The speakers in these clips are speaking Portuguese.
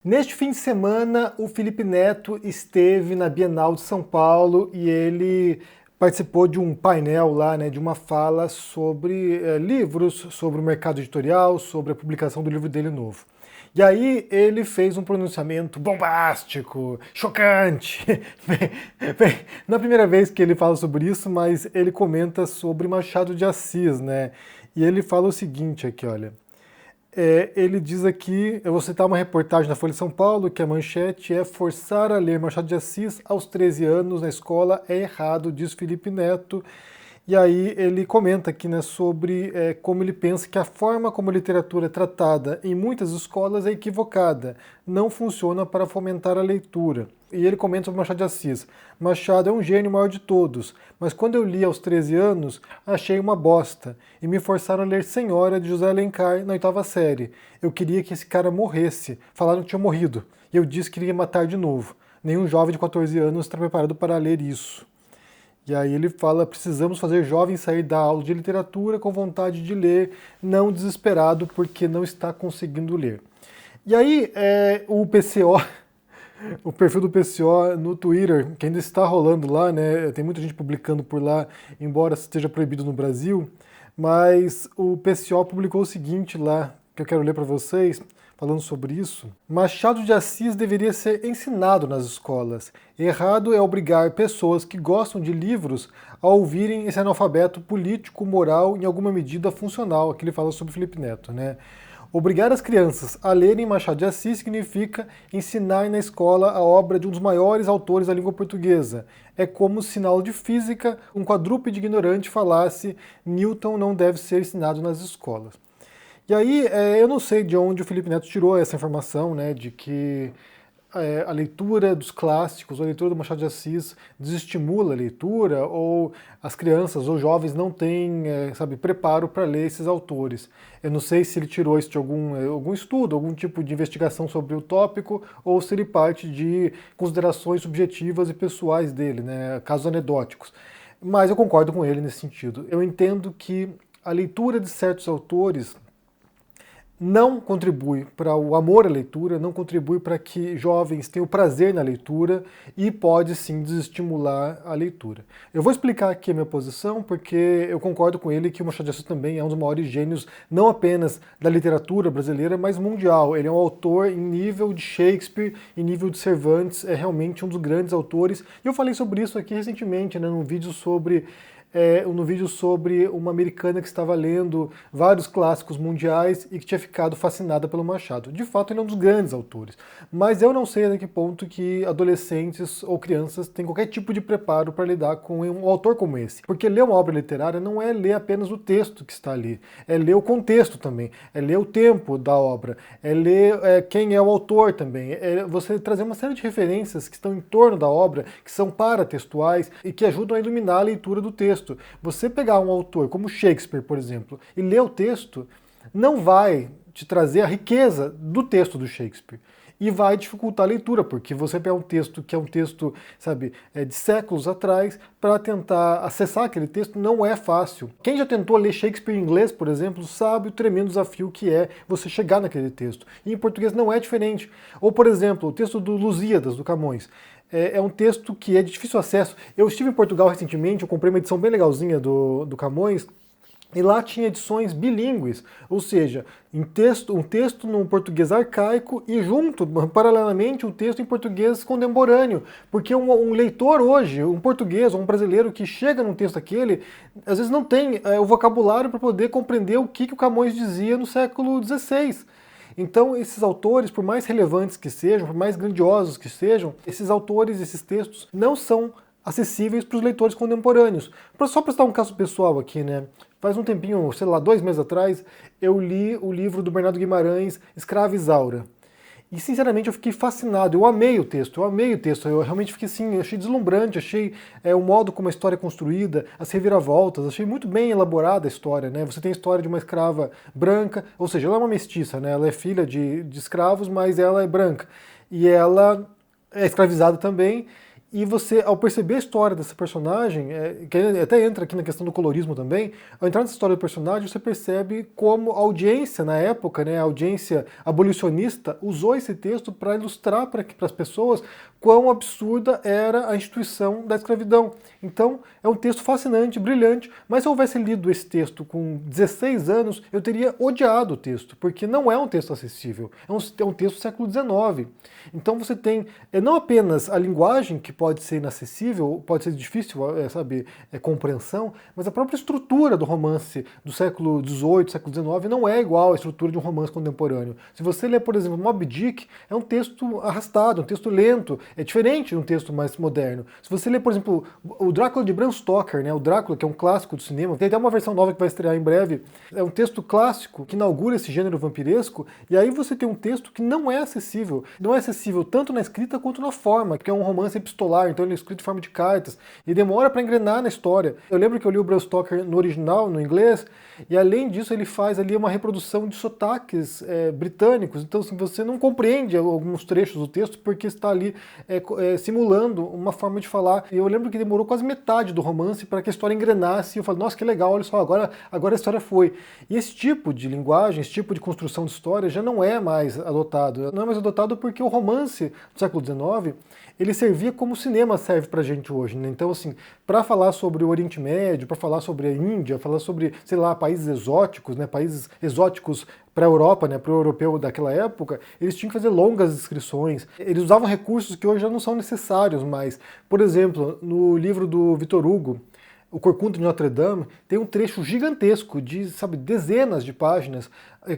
Neste fim de semana, o Felipe Neto esteve na Bienal de São Paulo e ele participou de um painel lá, né, de uma fala sobre livros, sobre o mercado editorial, sobre a publicação do livro dele novo. E aí ele fez um pronunciamento bombástico, chocante. Não é a primeira vez que ele fala sobre isso, mas ele comenta sobre Machado de Assis, né? E ele fala o seguinte aqui, olha. Ele diz aqui, eu vou citar uma reportagem da Folha de São Paulo, que a manchete é: forçar a ler Machado de Assis aos 13 anos na escola é errado, diz Felipe Neto. E aí ele comenta aqui, né, sobre como ele pensa que a forma como a literatura é tratada em muitas escolas é equivocada, não funciona para fomentar a leitura. E ele comenta sobre Machado de Assis. Machado é um gênio maior de todos, mas quando eu li aos 13 anos, achei uma bosta, e me forçaram a ler Senhora, de José Alencar, na oitava série. Eu queria que esse cara morresse, falaram que tinha morrido, e eu disse que iria matar de novo. Nenhum jovem de 14 anos está preparado para ler isso. E aí ele fala: precisamos fazer jovens sair da aula de literatura com vontade de ler, não desesperado porque não está conseguindo ler. E aí o PCO, o perfil do PCO no Twitter, que ainda está rolando lá, né? Tem muita gente publicando por lá, embora esteja proibido no Brasil, mas o PCO publicou o seguinte lá, que eu quero ler para vocês, falando sobre isso. Machado de Assis deveria ser ensinado nas escolas. Errado é obrigar pessoas que gostam de livros a ouvirem esse analfabeto político, moral, em alguma medida funcional. Aqui ele fala sobre Felipe Neto, né? Obrigar as crianças a lerem Machado de Assis significa ensinar na escola a obra de um dos maiores autores da língua portuguesa. É como se na aula de física um quadrúpede ignorante falasse: Newton não deve ser ensinado nas escolas. E aí, eu não sei de onde o Felipe Neto tirou essa informação, né, de que a leitura dos clássicos, a leitura do Machado de Assis desestimula a leitura, ou as crianças ou jovens não têm, sabe, preparo para ler esses autores. Eu não sei se ele tirou isso de algum estudo, algum tipo de investigação sobre o tópico, ou se ele parte de considerações subjetivas e pessoais dele, né, casos anedóticos. Mas eu concordo com ele nesse sentido. Eu entendo que a leitura de certos autores não contribui para o amor à leitura, não contribui para que jovens tenham prazer na leitura e pode sim desestimular a leitura. Eu vou explicar aqui a minha posição, porque eu concordo com ele que o Machado de Assis também é um dos maiores gênios, não apenas da literatura brasileira, mas mundial. Ele é um autor em nível de Shakespeare, em nível de Cervantes, é realmente um dos grandes autores. E eu falei sobre isso aqui recentemente, né, num vídeo sobre no vídeo sobre uma americana que estava lendo vários clássicos mundiais e que tinha ficado fascinada pelo Machado. De fato, ele é um dos grandes autores. Mas eu não sei até que ponto que adolescentes ou crianças têm qualquer tipo de preparo para lidar com um autor como esse. Porque ler uma obra literária não é ler apenas o texto que está ali, é ler o contexto também, é ler o tempo da obra, é ler quem é o autor também, é você trazer uma série de referências que estão em torno da obra, que são paratextuais e que ajudam a iluminar a leitura do texto. Você pegar um autor como Shakespeare, por exemplo, e ler o texto, não vai te trazer a riqueza do texto do Shakespeare. E vai dificultar a leitura, porque você pega um texto que é um texto, sabe, de séculos atrás, para tentar acessar aquele texto não é fácil. Quem já tentou ler Shakespeare em inglês, por exemplo, sabe o tremendo desafio que é você chegar naquele texto. E em português não é diferente. Ou, por exemplo, o texto do Lusíadas, do Camões. É um texto que é de difícil acesso. Eu estive em Portugal recentemente, eu comprei uma edição bem legalzinha do Camões, e lá tinha edições bilíngues, ou seja, um texto num português arcaico e junto, paralelamente, um texto em português contemporâneo. Porque um leitor hoje, um português ou um brasileiro que chega num texto aquele, às vezes não tem o vocabulário para poder compreender o que o Camões dizia no século XVI. Então, esses autores, por mais relevantes que sejam, por mais grandiosos que sejam, esses autores, esses textos, não são acessíveis para os leitores contemporâneos. Só para citar um caso pessoal aqui, né? Faz um tempinho, sei lá, 2 meses atrás, eu li o livro do Bernardo Guimarães, Escrava Isaura. E sinceramente eu fiquei fascinado, eu amei o texto, eu realmente fiquei assim, achei deslumbrante, achei o modo como a história é construída, as reviravoltas, achei muito bem elaborada a história, né? Você tem a história de uma escrava branca, ou seja, ela é uma mestiça, né? Ela é filha de escravos, mas ela é branca. E ela é escravizada também, E você, ao perceber a história dessa personagem, que até entra aqui na questão do colorismo também, ao entrar nessa história do personagem, você percebe como a audiência na época, né, a audiência abolicionista, usou esse texto para ilustrar para as pessoas quão absurda era a instituição da escravidão. Então, é um texto fascinante, brilhante, mas se eu houvesse lido esse texto com 16 anos, eu teria odiado o texto, porque não é um texto acessível, é um texto do século XIX. Então você tem não apenas a linguagem, que pode ser inacessível, pode ser difícil, compreensão, mas a própria estrutura do romance do século XVIII, século XIX, não é igual à estrutura de um romance contemporâneo. Se você ler, por exemplo, Moby Dick, é um texto arrastado, um texto lento, é diferente de um texto mais moderno. Se você ler, por exemplo, o Drácula de Bram Stoker, né, o Drácula, que é um clássico do cinema, tem até uma versão nova que vai estrear em breve, é um texto clássico que inaugura esse gênero vampiresco, e aí você tem um texto que não é acessível. Não é acessível tanto na escrita quanto na forma, porque é um romance epistolar, então ele é escrito em forma de cartas, e demora para engrenar na história. Eu lembro que eu li o Bram Stoker no original, no inglês, e além disso ele faz ali uma reprodução de sotaques britânicos, então assim, você não compreende alguns trechos do texto porque está ali simulando uma forma de falar. E eu lembro que demorou quase metade do romance para que a história engrenasse, e eu falei, nossa, que legal, olha só, agora a história foi. E esse tipo de linguagem, esse tipo de construção de história já não é mais adotado. Não é mais adotado porque o romance do século XIX, ele servia como o cinema serve pra gente hoje, né? Então, assim, para falar sobre o Oriente Médio, para falar sobre a Índia, falar sobre, sei lá, países exóticos, né? Países exóticos para a Europa, né? Para o europeu daquela época, eles tinham que fazer longas descrições. Eles usavam recursos que hoje já não são necessários mais. Por exemplo, no livro do Victor Hugo, O Corcunda de Notre Dame, tem um trecho gigantesco de, sabe, dezenas de páginas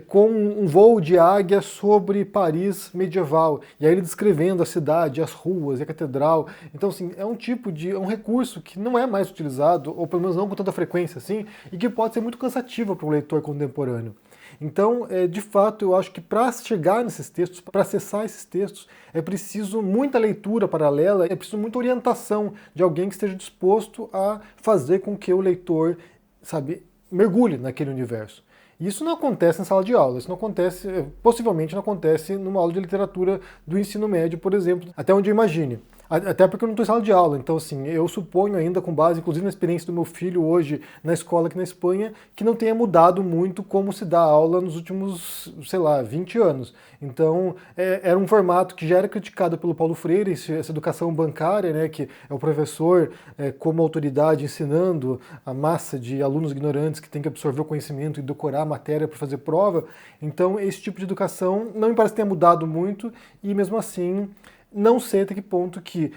com um voo de águia sobre Paris medieval. E aí ele descrevendo a cidade, as ruas, a catedral. Então, assim, é um recurso que não é mais utilizado, ou pelo menos não com tanta frequência assim, e que pode ser muito cansativo para um leitor contemporâneo. Então, de fato, eu acho que para chegar nesses textos, para acessar esses textos, é preciso muita leitura paralela, é preciso muita orientação de alguém que esteja disposto a fazer com que o leitor, sabe, mergulhe naquele universo. E isso não acontece em sala de aula, isso não acontece, possivelmente não acontece numa aula de literatura do ensino médio, por exemplo, até onde eu imagine. Até porque eu não estou em sala de aula, então assim, eu suponho ainda, com base inclusive na experiência do meu filho hoje na escola aqui na Espanha, que não tenha mudado muito como se dá aula nos últimos, sei lá, 20 anos. Então, era um formato que já era criticado pelo Paulo Freire, essa educação bancária, né, que é o professor como autoridade ensinando a massa de alunos ignorantes que tem que absorver o conhecimento e decorar a matéria para fazer prova. Então, esse tipo de educação não me parece ter mudado muito e, mesmo assim, não sei até que ponto que,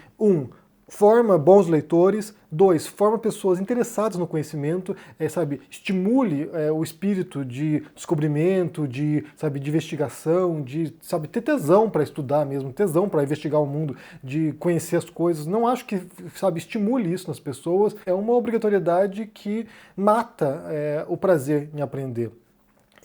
forma bons leitores, 2, forma pessoas interessadas no conhecimento, sabe, estimule o espírito de descobrimento, de investigação, de, sabe, ter tesão para estudar mesmo, tesão para investigar o mundo, de conhecer as coisas. Não acho que, sabe, estimule isso nas pessoas. É uma obrigatoriedade que mata o prazer em aprender.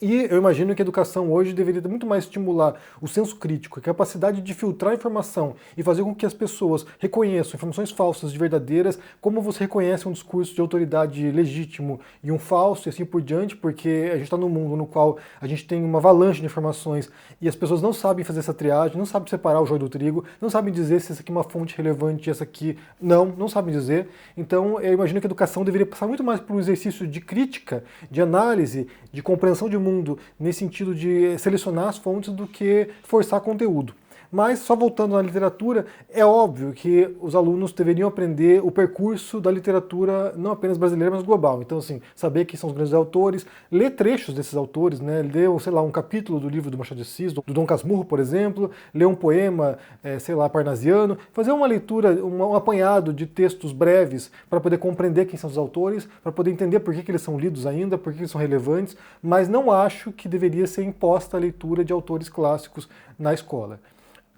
E eu imagino que a educação hoje deveria muito mais estimular o senso crítico, a capacidade de filtrar informação e fazer com que as pessoas reconheçam informações falsas de verdadeiras, como você reconhece um discurso de autoridade legítimo e um falso e assim por diante, porque a gente está num mundo no qual a gente tem uma avalanche de informações e as pessoas não sabem fazer essa triagem, não sabem separar o joio do trigo, não sabem dizer se essa aqui é uma fonte relevante e essa aqui não sabem dizer. Então eu imagino que a educação deveria passar muito mais por um exercício de crítica, de análise, de compreensão de mundo, nesse sentido de selecionar as fontes do que forçar conteúdo. Mas, só voltando na literatura, é óbvio que os alunos deveriam aprender o percurso da literatura, não apenas brasileira, mas global. Então, assim, saber quem são os grandes autores, ler trechos desses autores, né? Ler, sei lá, um capítulo do livro do Machado de Assis, do Dom Casmurro, por exemplo, ler um poema, sei lá, parnasiano, fazer uma leitura, um apanhado de textos breves para poder compreender quem são os autores, para poder entender por que eles são lidos ainda, por que eles são relevantes, mas não acho que deveria ser imposta a leitura de autores clássicos na escola.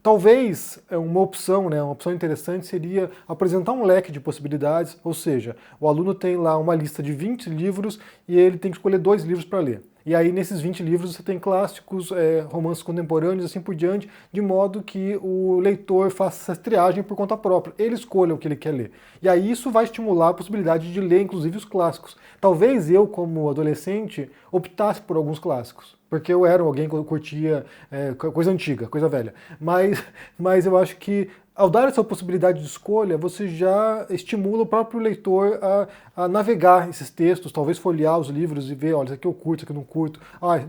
Talvez uma opção, né, uma opção interessante seria apresentar um leque de possibilidades, ou seja, o aluno tem lá uma lista de 20 livros e ele tem que escolher 2 livros para ler. E aí nesses 20 livros você tem clássicos, romances contemporâneos, assim por diante, de modo que o leitor faça essa triagem por conta própria, ele escolha o que ele quer ler. E aí isso vai estimular a possibilidade de ler inclusive os clássicos. Talvez eu, como adolescente, optasse por alguns clássicos. porque eu era alguém que curtia coisa antiga, coisa velha. Mas eu acho que ao dar essa possibilidade de escolha, você já estimula o próprio leitor a navegar esses textos, talvez folhear os livros e ver, olha, isso aqui eu curto, isso aqui eu não curto,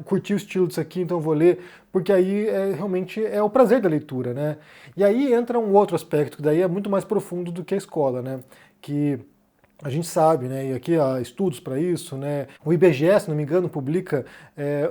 curti o estilo disso aqui, então eu vou ler, porque aí realmente é o prazer da leitura, né? E aí entra um outro aspecto, que daí é muito mais profundo do que a escola, né? Que a gente sabe, né, e aqui há estudos para isso, né, o IBGE, se não me engano, publica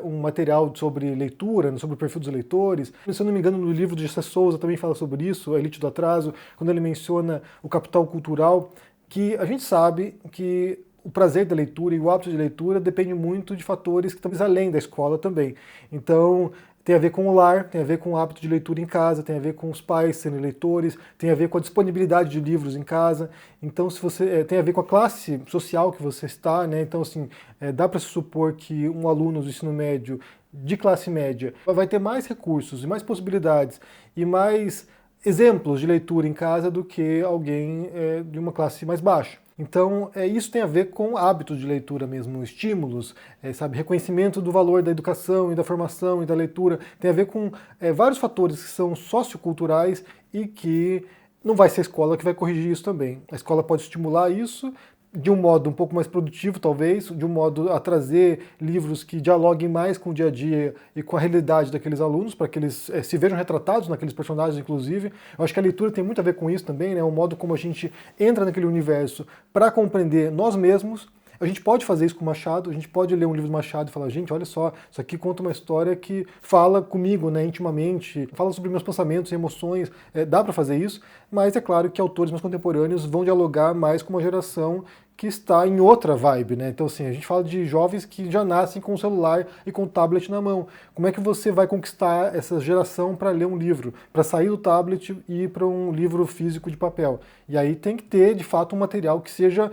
um material sobre leitura, né, sobre o perfil dos leitores. Se eu não me engano, no livro do Gessé Souza também fala sobre isso, A Elite do Atraso, quando ele menciona o capital cultural, que a gente sabe que o prazer da leitura e o hábito de leitura depende muito de fatores que estão além da escola também. Então, tem a ver com o lar, tem a ver com o hábito de leitura em casa, tem a ver com os pais sendo leitores, tem a ver com a disponibilidade de livros em casa. Então, se você tem a ver com a classe social que você está, né? Então, assim, dá para se supor que um aluno do ensino médio de classe média vai ter mais recursos e mais possibilidades e mais exemplos de leitura em casa do que alguém de uma classe mais baixa. Então, isso tem a ver com hábitos de leitura mesmo, estímulos, sabe, reconhecimento do valor da educação e da formação e da leitura. Tem a ver com vários fatores que são socioculturais e que não vai ser a escola que vai corrigir isso também. A escola pode estimular isso de um modo um pouco mais produtivo, talvez, de um modo a trazer livros que dialoguem mais com o dia a dia e com a realidade daqueles alunos, para que eles se vejam retratados naqueles personagens, inclusive. Eu acho que a leitura tem muito a ver com isso também, né? O modo como a gente entra naquele universo para compreender nós mesmos. A gente pode fazer isso com o Machado, a gente pode ler um livro do Machado e falar, gente, olha só, isso aqui conta uma história que fala comigo, né, intimamente, fala sobre meus pensamentos e emoções, dá para fazer isso, mas é claro que autores mais contemporâneos vão dialogar mais com uma geração que está em outra vibe, né? Então, assim, a gente fala de jovens que já nascem com o celular e com o tablet na mão. Como é que você vai conquistar essa geração para ler um livro, para sair do tablet e ir para um livro físico de papel? E aí tem que ter, de fato, um material que seja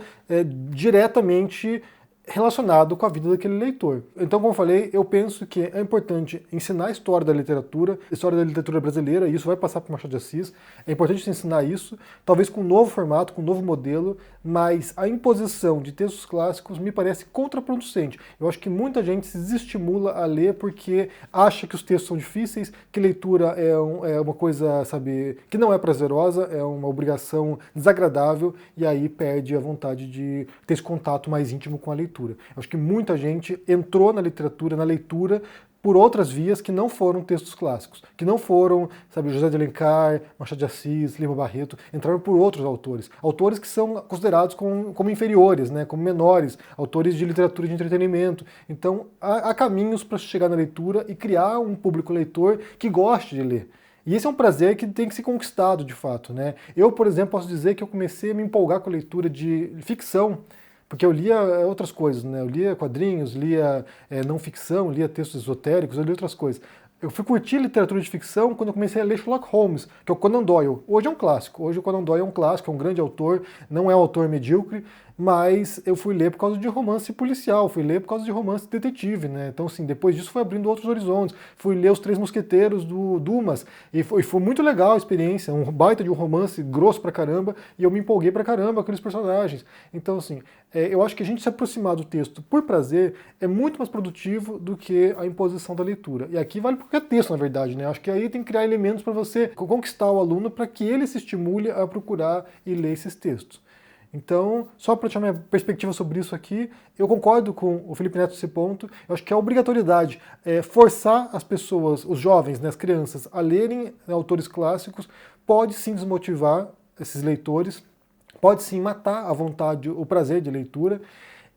diretamente relacionado com a vida daquele leitor. Então, como eu falei, eu penso que é importante ensinar a história da literatura brasileira, e isso vai passar por Machado de Assis, é importante ensinar isso, talvez com um novo formato, com um novo modelo, mas a imposição de textos clássicos me parece contraproducente. Eu acho que muita gente se desestimula a ler porque acha que os textos são difíceis, que leitura é uma coisa, sabe, que não é prazerosa, é uma obrigação desagradável, e aí perde a vontade de ter esse contato mais íntimo com a leitura. Eu acho que muita gente entrou na literatura, na leitura, por outras vias que não foram textos clássicos, que não foram, sabe, José de Alencar, Machado de Assis, Lima Barreto, entraram por outros autores que são considerados como inferiores, né, como menores, autores de literatura de entretenimento. Então, há caminhos para chegar na leitura e criar um público leitor que goste de ler. E esse é um prazer que tem que ser conquistado, de fato, né? Eu, por exemplo, posso dizer que eu comecei a me empolgar com a leitura de ficção, porque eu lia outras coisas, né? Eu lia quadrinhos, lia não ficção, lia textos esotéricos, eu lia outras coisas. Eu fui curtir literatura de ficção quando eu comecei a ler Sherlock Holmes, que é o Conan Doyle. Hoje é um clássico, hoje o Conan Doyle é um clássico, é um grande autor, não é um autor medíocre, mas eu fui ler por causa de romance policial, fui ler por causa de romance detetive, né? Então, assim, depois disso foi abrindo outros horizontes. Fui ler Os Três Mosqueteiros do Dumas, e foi muito legal a experiência, um baita de um romance grosso pra caramba, e eu me empolguei pra caramba com aqueles personagens. Então, assim, eu acho que a gente se aproximar do texto por prazer é muito mais produtivo do que a imposição da leitura. E aqui vale por qualquer texto, na verdade, né? Acho que aí tem que criar elementos para você conquistar o aluno para que ele se estimule a procurar e ler esses textos. Então, só para tirar minha perspectiva sobre isso aqui, eu concordo com o Felipe Neto nesse ponto. Eu acho que a obrigatoriedade é forçar as pessoas, os jovens, né, as crianças, a lerem autores clássicos, pode sim desmotivar esses leitores, pode sim matar a vontade, o prazer de leitura,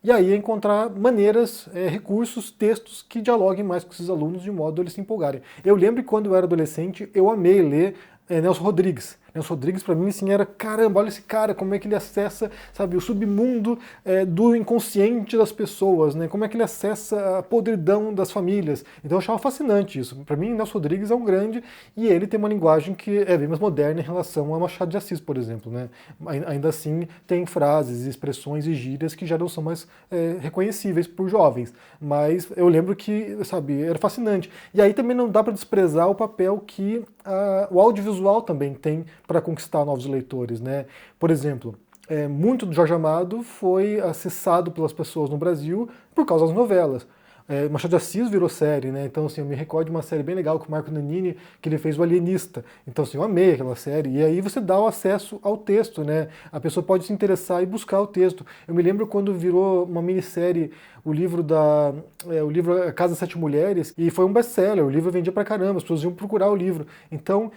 e aí encontrar maneiras, recursos, textos que dialoguem mais com esses alunos de modo a eles se empolgarem. Eu lembro que quando eu era adolescente, eu amei ler Nelson Rodrigues. Nelson Rodrigues, para mim, assim, era, caramba, olha esse cara, como é que ele acessa, sabe, o submundo do inconsciente das pessoas, né? Como é que ele acessa a podridão das famílias. Então eu achava fascinante isso. Para mim, Nelson Rodrigues é um grande, e ele tem uma linguagem que é bem mais moderna em relação a Machado de Assis, por exemplo, né? Ainda assim, tem frases, expressões e gírias que já não são mais reconhecíveis por jovens. Mas eu lembro que, sabe, era fascinante. E aí também não dá para desprezar o papel que o audiovisual também tem para conquistar novos leitores, né? Por exemplo, muito do Jorge Amado foi acessado pelas pessoas no Brasil por causa das novelas. Machado de Assis virou série, né? Então, assim, eu me recordo de uma série bem legal com o Marco Nanini, que ele fez o Alienista. Então, assim, eu amei aquela série. E aí você dá o acesso ao texto, né? A pessoa pode se interessar e buscar o texto. Eu me lembro quando virou uma minissérie o livro A Casa das Sete Mulheres, e foi um best-seller, o livro vendia pra caramba, as pessoas iam procurar o livro. Então,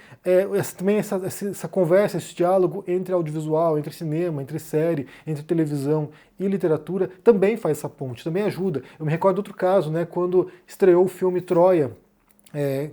também essa conversa, esse diálogo entre audiovisual, entre cinema, entre série, entre televisão e literatura, também faz essa ponte, também ajuda. Eu me recordo de outro caso, né, quando estreou o filme Troia,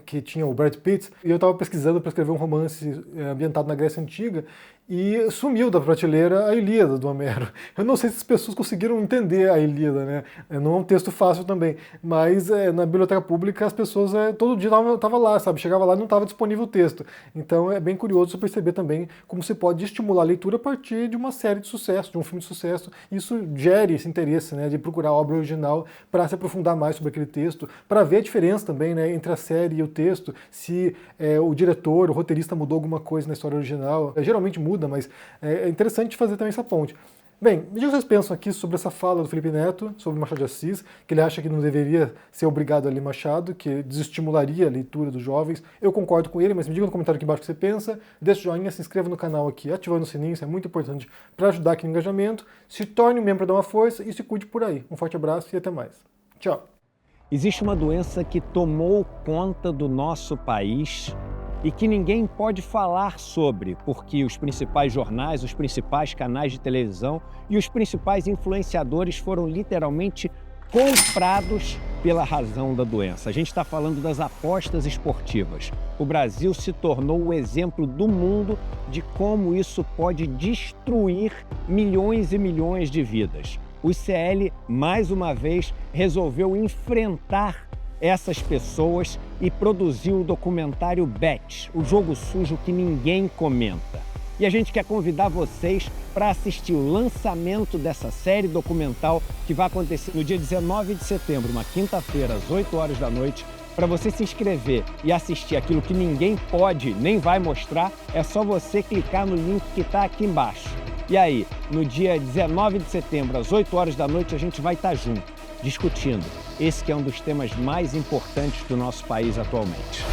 que tinha o Brad Pitt, e eu estava pesquisando para escrever um romance ambientado na Grécia Antiga, e sumiu da prateleira a Ilíada do Homero. Eu não sei se as pessoas conseguiram entender a Ilíada, né? Não é um texto fácil também, mas na biblioteca pública as pessoas todo dia estavam lá, sabe? Chegava lá e não estava disponível o texto. Então é bem curioso perceber também como se pode estimular a leitura a partir de uma série de sucesso, de um filme de sucesso. Isso gere esse interesse, né, de procurar a obra original para se aprofundar mais sobre aquele texto, para ver a diferença também, né, entre a série e o texto, se o diretor, o roteirista mudou alguma coisa na história original. Geralmente muda, mas é interessante fazer também essa ponte. Bem, o que vocês pensam aqui sobre essa fala do Felipe Neto, sobre Machado de Assis, que ele acha que não deveria ser obrigado a ler Machado, que desestimularia a leitura dos jovens? Eu concordo com ele, mas me diga no comentário aqui embaixo o que você pensa, deixa o joinha, se inscreva no canal aqui, ativando o sininho, isso é muito importante para ajudar aqui no engajamento, se torne um membro para dar uma força e se cuide por aí. Um forte abraço e até mais. Tchau! Existe uma doença que tomou conta do nosso país e que ninguém pode falar sobre, porque os principais jornais, os principais canais de televisão e os principais influenciadores foram literalmente comprados pela razão da doença. A gente está falando das apostas esportivas. O Brasil se tornou o exemplo do mundo de como isso pode destruir milhões e milhões de vidas. O ICL, mais uma vez, resolveu enfrentar essas pessoas e produziu o documentário Bet, o jogo sujo que ninguém comenta. E a gente quer convidar vocês para assistir o lançamento dessa série documental que vai acontecer no dia 19 de setembro, uma quinta-feira, às 8 horas da noite. Para você se inscrever e assistir aquilo que ninguém pode nem vai mostrar, é só você clicar no link que está aqui embaixo. E aí, no dia 19 de setembro, às 8 horas da noite, a gente vai estar junto, discutindo esse que é um dos temas mais importantes do nosso país atualmente.